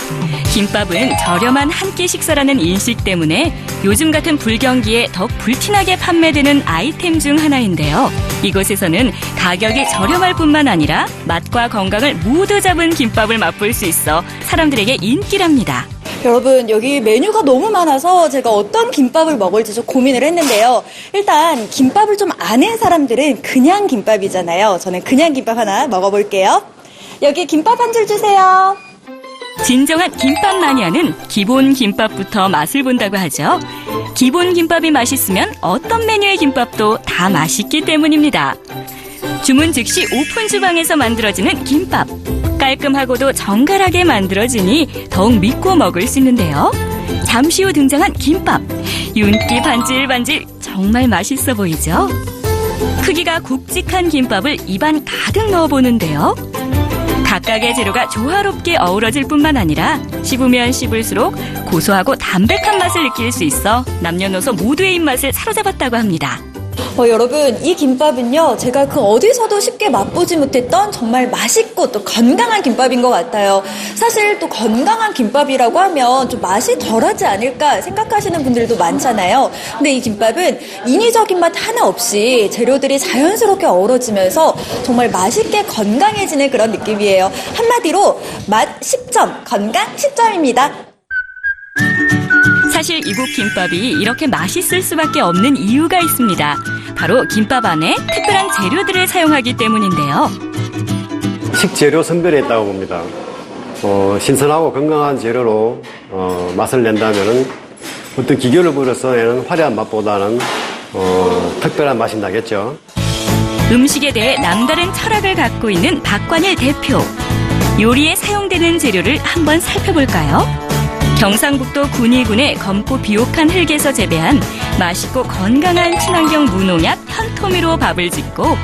김밥은 저렴한 한 끼 식사라는 인식 때문에 요즘 같은 불경기에 더욱 불티나게 판매되는 아이템 중 하나인데요. 이곳에서는 가격이 저렴할 뿐만 아니라 맛과 건강을 모두 잡은 김밥을 맛볼 수 있어 사람들에게 인기랍니다. 여러분, 여기 메뉴가 너무 많아서 제가 어떤 김밥을 먹을지 좀 고민을 했는데요. 일단 김밥을 좀 아는 사람들은 그냥 김밥이잖아요. 저는 그냥 김밥 하나 먹어볼게요. 여기 김밥 한 줄 주세요. 진정한 김밥 마니아는 기본 김밥부터 맛을 본다고 하죠. 기본 김밥이 맛있으면 어떤 메뉴의 김밥도 다 맛있기 때문입니다. 주문 즉시 오픈 주방에서 만들어지는 김밥. 깔끔하고도 정갈하게 만들어지니 더욱 믿고 먹을 수 있는데요. 잠시 후 등장한 김밥. 윤기 반질반질 정말 맛있어 보이죠? 크기가 굵직한 김밥을 입안 가득 넣어보는데요. 각각의 재료가 조화롭게 어우러질 뿐만 아니라 씹으면 씹을수록 고소하고 담백한 맛을 느낄 수 있어 남녀노소 모두의 입맛을 사로잡았다고 합니다. 여러분, 이 김밥은요, 제가 그 어디서도 쉽게 맛보지 못했던 정말 맛있고 또 건강한 김밥인 것 같아요. 사실 또 건강한 김밥이라고 하면 좀 맛이 덜하지 않을까 생각하시는 분들도 많잖아요. 근데 이 김밥은 인위적인 맛 하나 없이 재료들이 자연스럽게 어우러지면서 정말 맛있게 건강해지는 그런 느낌이에요. 한마디로 맛 10점, 건강 10점입니다. 사실 이곳 김밥이 이렇게 맛있을 수밖에 없는 이유가 있습니다. 바로 김밥 안에 특별한 재료들을 사용하기 때문인데요. 식재료 선별에 있다고 봅니다. 신선하고 건강한 재료로 맛을 낸다면은 어떤 기교를 부려서 내는 화려한 맛보다는 특별한 맛이 나겠죠. 음식에 대해 남다른 철학을 갖고 있는 박관일 대표. 요리에 사용되는 재료를 한번 살펴볼까요? 경상북도 군위군의 검고 비옥한 흙에서 재배한 맛있고 건강한 친환경 무농약 현토미로 밥을 짓고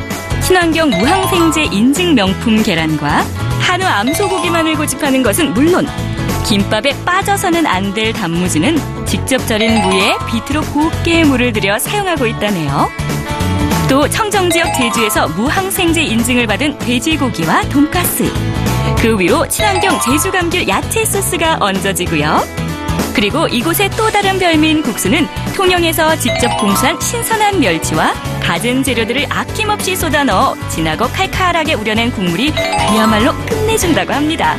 친환경 무항생제 인증 명품 계란과 한우 암소고기만을 고집하는 것은 물론 김밥에 빠져서는 안 될 단무지는 직접 절인 무에 비트로 곱게 물을 들여 사용하고 있다네요. 또 청정지역 제주에서 무항생제 인증을 받은 돼지고기와 돈가스, 그 위로 친환경 제주감귤 야채 소스가 얹어지고요. 그리고 이곳의 또 다른 별미인 국수는 통영에서 직접 공수한 신선한 멸치와 갖은 재료들을 아낌없이 쏟아 넣어 진하고 칼칼하게 우려낸 국물이 그야말로 끝내준다고 합니다.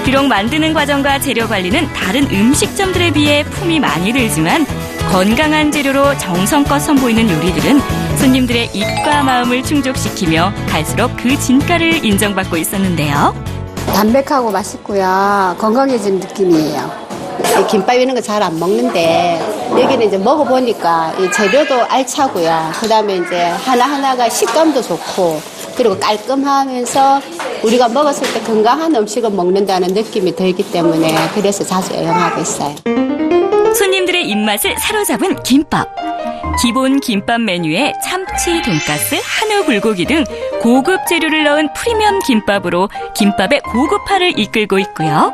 비록 만드는 과정과 재료 관리는 다른 음식점들에 비해 품이 많이 들지만 건강한 재료로 정성껏 선보이는 요리들은 손님들의 입과 마음을 충족시키며 갈수록 그 진가를 인정받고 있었는데요. 담백하고 맛있고요. 건강해진 느낌이에요. 김밥 이런 거 잘 안 먹는데 여기는 이제 먹어보니까 이 재료도 알차고요. 그다음에 이제 하나하나가 식감도 좋고 그리고 깔끔하면서 우리가 먹었을 때 건강한 음식을 먹는다는 느낌이 들기 때문에 그래서 자주 애용하고 있어요. 손님들의 입맛을 사로잡은 김밥. 기본 김밥 메뉴에 참치, 돈가스, 한우 불고기 등 고급 재료를 넣은 프리미엄 김밥으로 김밥의 고급화를 이끌고 있고요.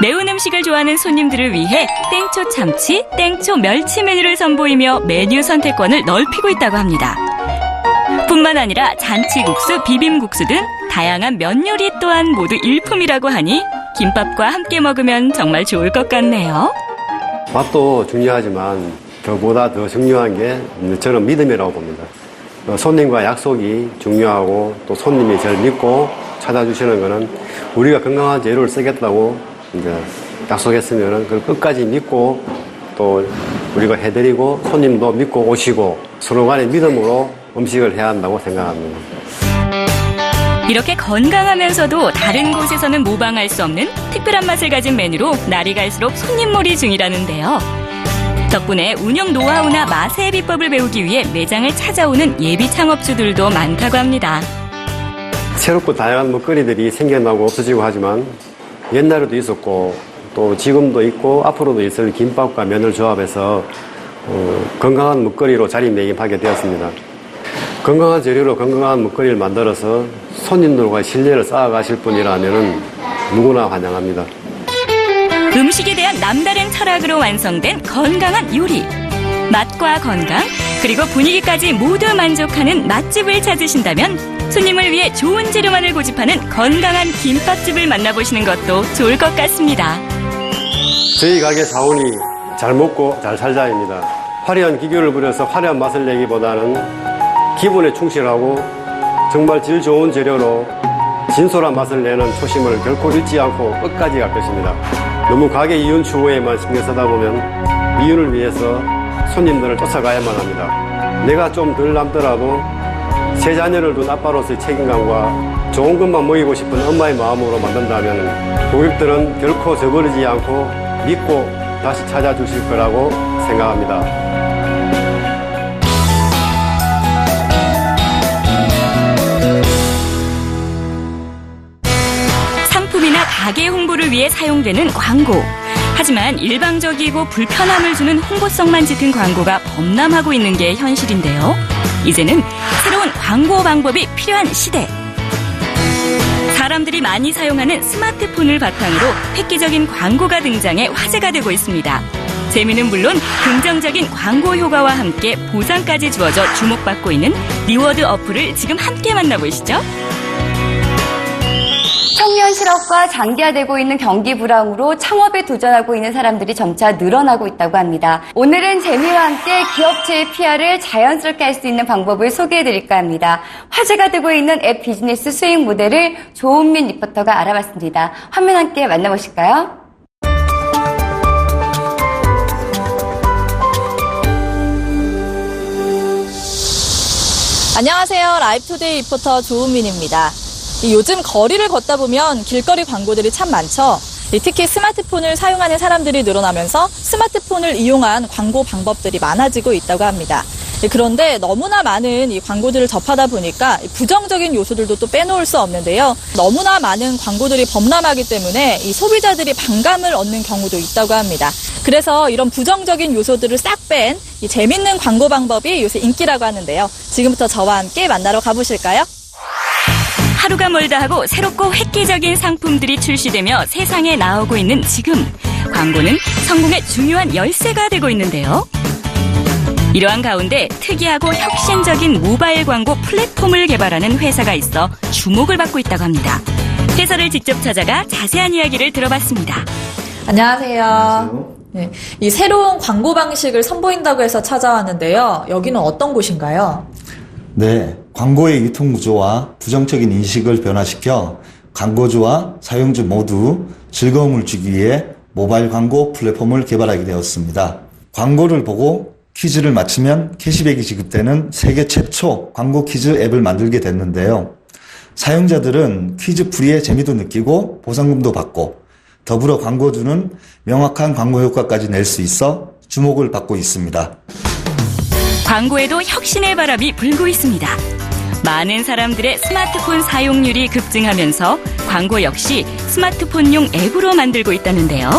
매운 음식을 좋아하는 손님들을 위해 땡초 참치, 땡초 멸치 메뉴를 선보이며 메뉴 선택권을 넓히고 있다고 합니다. 뿐만 아니라 잔치국수, 비빔국수 등 다양한 면 요리 또한 모두 일품이라고 하니 김밥과 함께 먹으면 정말 좋을 것 같네요. 맛도 중요하지만 그보다 더 중요한 게 저는 믿음이라고 봅니다. 손님과 약속이 중요하고 또 손님이 저를 믿고 찾아주시는 거는 우리가 건강한 재료를 쓰겠다고 이제 약속했으면 그걸 끝까지 믿고 또 우리가 해드리고 손님도 믿고 오시고 서로 간의 믿음으로 음식을 해야 한다고 생각합니다. 이렇게 건강하면서도 다른 곳에서는 모방할 수 없는 특별한 맛을 가진 메뉴로 날이 갈수록 손님몰이 중이라는데요. 덕분에 운영 노하우나 맛의 비법을 배우기 위해 매장을 찾아오는 예비 창업주들도 많다고 합니다. 새롭고 다양한 먹거리들이 생겨나고 없어지고 하지만 옛날에도 있었고 또 지금도 있고 앞으로도 있을 김밥과 면을 조합해서 건강한 먹거리로 자리매김하게 되었습니다. 건강한 재료로 건강한 먹거리를 만들어서 손님들과 신뢰를 쌓아가실 분이라면 누구나 환영합니다. 음식에 대한 남다른 철학으로 완성된 건강한 요리. 맛과 건강, 그리고 분위기까지 모두 만족하는 맛집을 찾으신다면 손님을 위해 좋은 재료만을 고집하는 건강한 김밥집을 만나보시는 것도 좋을 것 같습니다. 저희 가게 사원이 잘 먹고 잘 살자입니다. 화려한 기교를 부려서 화려한 맛을 내기보다는 기본에 충실하고 정말 질 좋은 재료로 진솔한 맛을 내는 초심을 결코 잃지 않고 끝까지 갈 것입니다. 너무 가게 이윤 추구에만 신경 쓰다 보면 이윤을 위해서 손님들을 쫓아가야만 합니다. 내가 좀 덜 남더라도 세 자녀를 둔 아빠로서의 책임감과 좋은 것만 먹이고 싶은 엄마의 마음으로 만든다면 고객들은 결코 저버리지 않고 믿고 다시 찾아주실 거라고 생각합니다. 상품이나 가게 홍보를 위해 사용되는 광고. 하지만 일방적이고 불편함을 주는 홍보성만 짙은 광고가 범람하고 있는 게 현실인데요. 이제는 새로운 광고 방법이 필요한 시대. 사람들이 많이 사용하는 스마트폰을 바탕으로 획기적인 광고가 등장해 화제가 되고 있습니다. 재미는 물론 긍정적인 광고 효과와 함께 보상까지 주어져 주목받고 있는 리워드 어플을 지금 함께 만나보시죠. 청년 실업과 장기화되고 있는 경기 불황으로 창업에 도전하고 있는 사람들이 점차 늘어나고 있다고 합니다. 오늘은 재미와 함께 기업체의 PR을 자연스럽게 할 수 있는 방법을 소개해드릴까 합니다. 화제가 되고 있는 앱 비즈니스 수익 모델을 조은민 리포터가 알아봤습니다. 화면 함께 만나보실까요? 안녕하세요. 라이브투데이 리포터 조은민입니다. 요즘 거리를 걷다 보면 길거리 광고들이 참 많죠. 특히 스마트폰을 사용하는 사람들이 늘어나면서 스마트폰을 이용한 광고 방법들이 많아지고 있다고 합니다. 그런데 너무나 많은 이 광고들을 접하다 보니까 부정적인 요소들도 또 빼놓을 수 없는데요. 너무나 많은 광고들이 범람하기 때문에 이 소비자들이 반감을 얻는 경우도 있다고 합니다. 그래서 이런 부정적인 요소들을 싹 뺀 이 재밌는 광고 방법이 요새 인기라고 하는데요. 지금부터 저와 함께 만나러 가보실까요? 하루가 멀다 하고 새롭고 획기적인 상품들이 출시되며 세상에 나오고 있는 지금, 광고는 성공의 중요한 열쇠가 되고 있는데요. 이러한 가운데 특이하고 혁신적인 모바일 광고 플랫폼을 개발하는 회사가 있어 주목을 받고 있다고 합니다. 회사를 직접 찾아가 자세한 이야기를 들어봤습니다. 안녕하세요. 네, 이 새로운 광고 방식을 선보인다고 해서 찾아왔는데요. 여기는 어떤 곳인가요? 네, 광고의 유통 구조와 부정적인 인식을 변화시켜 광고주와 사용주 모두 즐거움을 주기 위해 모바일 광고 플랫폼을 개발하게 되었습니다. 광고를 보고 퀴즈를 맞히면 캐시백이 지급되는 세계 최초 광고 퀴즈 앱을 만들게 됐는데요. 사용자들은 퀴즈풀이의 재미도 느끼고 보상금도 받고 더불어 광고주는 명확한 광고 효과까지 낼 수 있어 주목을 받고 있습니다. 광고에도 혁신의 바람이 불고 있습니다. 많은 사람들의 스마트폰 사용률이 급증하면서 광고 역시 스마트폰용 앱으로 만들고 있다는데요.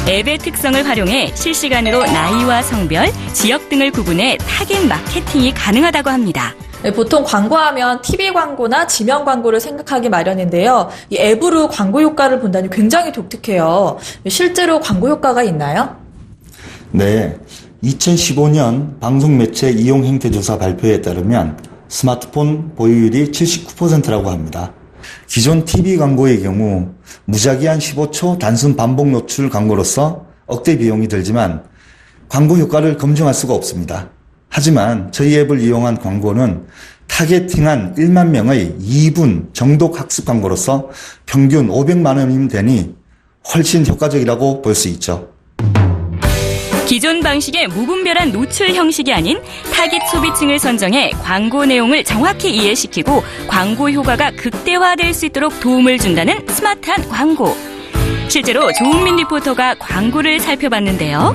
앱의 특성을 활용해 실시간으로 나이와 성별, 지역 등을 구분해 타겟 마케팅이 가능하다고 합니다. 네, 보통 광고하면 TV 광고나 지명 광고를 생각하기 마련인데요. 이 앱으로 광고 효과를 본다니 굉장히 독특해요. 실제로 광고 효과가 있나요? 네, 2015년 방송매체 이용 행태조사 발표에 따르면 스마트폰 보유율이 79%라고 합니다. 기존 TV 광고의 경우 무작위한 15초 단순 반복 노출 광고로서 억대 비용이 들지만 광고 효과를 검증할 수가 없습니다. 하지만 저희 앱을 이용한 광고는 타겟팅한 1만 명의 2분 정독 학습 광고로서 평균 500만 원이면 되니 훨씬 효과적이라고 볼 수 있죠. 기존 방식의 무분별한 노출 형식이 아닌 타깃 소비층을 선정해 광고 내용을 정확히 이해시키고 광고 효과가 극대화될 수 있도록 도움을 준다는 스마트한 광고. 실제로 조은민 리포터가 광고를 살펴봤는데요.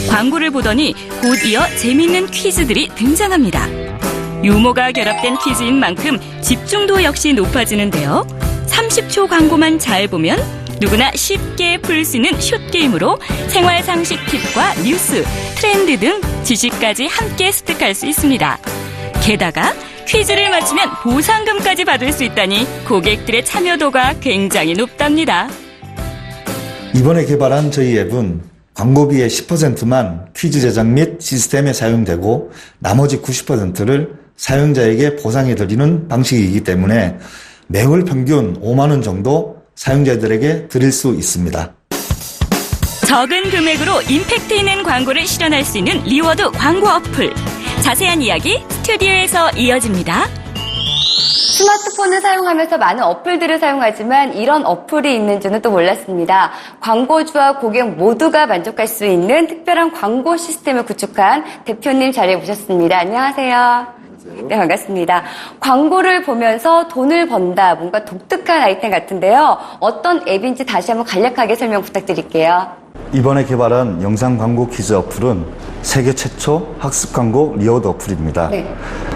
광고를 보더니 곧 이어 재미있는 퀴즈들이 등장합니다. 유머가 결합된 퀴즈인 만큼 집중도 역시 높아지는데요. 30초 광고만 잘 보면 누구나 쉽게 풀 수 있는 숏게임으로 생활 상식 팁과 뉴스, 트렌드 등 지식까지 함께 습득할 수 있습니다. 게다가 퀴즈를 맞추면 보상금까지 받을 수 있다니 고객들의 참여도가 굉장히 높답니다. 이번에 개발한 저희 앱은 광고비의 10%만 퀴즈 제작 및 시스템에 사용되고 나머지 90%를 사용자에게 보상해드리는 방식이기 때문에 매월 평균 5만 원 정도 사용자들에게 드릴 수 있습니다. 적은 금액으로 임팩트 있는 광고를 실현할 수 있는 리워드 광고 어플. 자세한 이야기 스튜디오에서 이어집니다. 스마트폰을 사용하면서 많은 어플들을 사용하지만 이런 어플이 있는 줄은 또 몰랐습니다. 광고주와 고객 모두가 만족할 수 있는 특별한 광고 시스템을 구축한 대표님 자리에 모셨습니다. 안녕하세요. 네, 반갑습니다. 광고를 보면서 돈을 번다, 뭔가 독특한 아이템 같은데요. 어떤 앱인지 다시 한번 간략하게 설명 부탁드릴게요. 이번에 개발한 영상 광고 퀴즈 어플은 세계 최초 학습 광고 리워드 어플입니다. 네.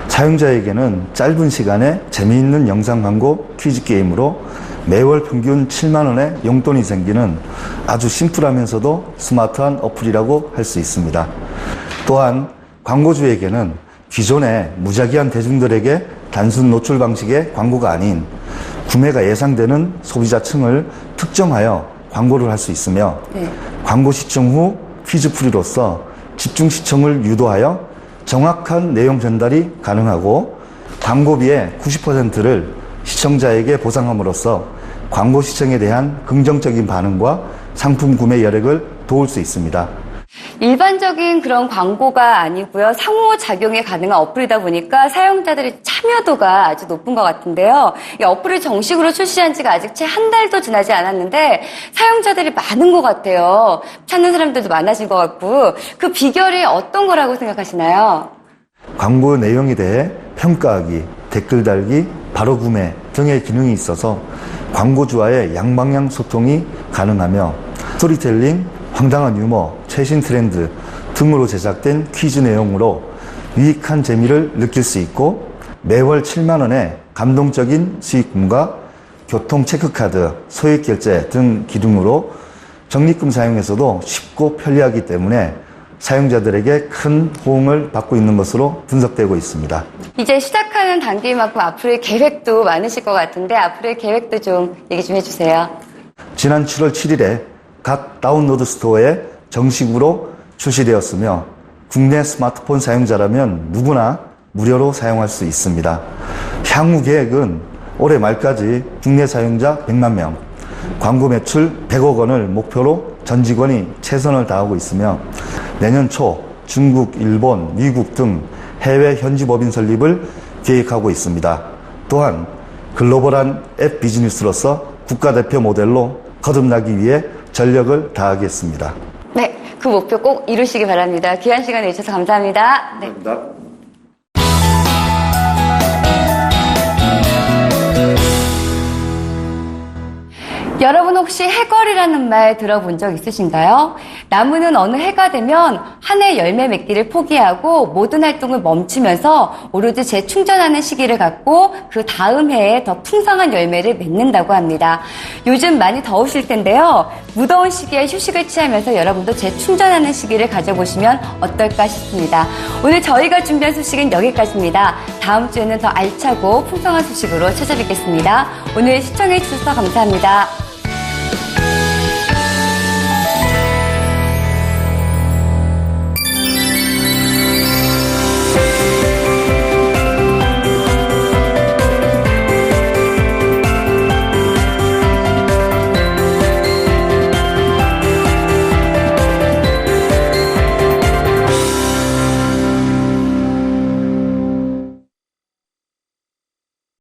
사용자에게는 짧은 시간에 재미있는 영상 광고 퀴즈 게임으로 매월 평균 7만 원의 용돈이 생기는 아주 심플하면서도 스마트한 어플이라고 할 수 있습니다. 또한 광고주에게는 기존의 무작위한 대중들에게 단순 노출 방식의 광고가 아닌 구매가 예상되는 소비자층을 특정하여 광고를 할 수 있으며 광고 시청 후 퀴즈풀이로서 집중 시청을 유도하여 정확한 내용 전달이 가능하고 광고비의 90%를 시청자에게 보상함으로써 광고 시청에 대한 긍정적인 반응과 상품 구매 여력을 도울 수 있습니다. 일반적인 그런 광고가 아니고요. 상호작용이 가능한 어플이다 보니까 사용자들의 참여도가 아주 높은 것 같은데요. 이 어플을 정식으로 출시한 지가 아직 채 한 달도 지나지 않았는데 사용자들이 많은 것 같아요. 찾는 사람들도 많아진 것 같고 그 비결이 어떤 거라고 생각하시나요? 광고 내용에 대해 평가하기, 댓글 달기, 바로 구매 등의 기능이 있어서 광고주와의 양방향 소통이 가능하며 스토리텔링, 황당한 유머, 최신 트렌드 등으로 제작된 퀴즈 내용으로 유익한 재미를 느낄 수 있고 매월 7만 원의 감동적인 수익금과 교통 체크카드, 소액 결제 등 기능으로 적립금 사용에서도 쉽고 편리하기 때문에 사용자들에게 큰 호응을 받고 있는 것으로 분석되고 있습니다. 이제 시작하는 단계인 만큼 앞으로의 계획도 많으실 것 같은데 앞으로의 계획도 좀 얘기 좀 해주세요. 지난 7월 7일에 각 다운로드 스토어에 정식으로 출시되었으며 국내 스마트폰 사용자라면 누구나 무료로 사용할 수 있습니다. 향후 계획은 올해 말까지 국내 사용자 100만 명, 광고 매출 100억 원을 목표로 전 직원이 최선을 다하고 있으며 내년 초 중국, 일본, 미국 등 해외 현지 법인 설립을 계획하고 있습니다. 또한 글로벌한 앱 비즈니스로서 국가대표 모델로 거듭나기 위해 전력을 다하겠습니다. 네, 그 목표 꼭 이루시기 바랍니다. 귀한 시간 내주셔서 감사합니다. 네. 감사합니다. 여러분 혹시 해걸이라는 말 들어본 적 있으신가요? 나무는 어느 해가 되면 한 해 열매 맺기를 포기하고 모든 활동을 멈추면서 오로지 재충전하는 시기를 갖고 그 다음 해에 더 풍성한 열매를 맺는다고 합니다. 요즘 많이 더우실 텐데요. 무더운 시기에 휴식을 취하면서 여러분도 재충전하는 시기를 가져보시면 어떨까 싶습니다. 오늘 저희가 준비한 소식은 여기까지입니다. 다음 주에는 더 알차고 풍성한 소식으로 찾아뵙겠습니다. 오늘 시청해 주셔서 감사합니다.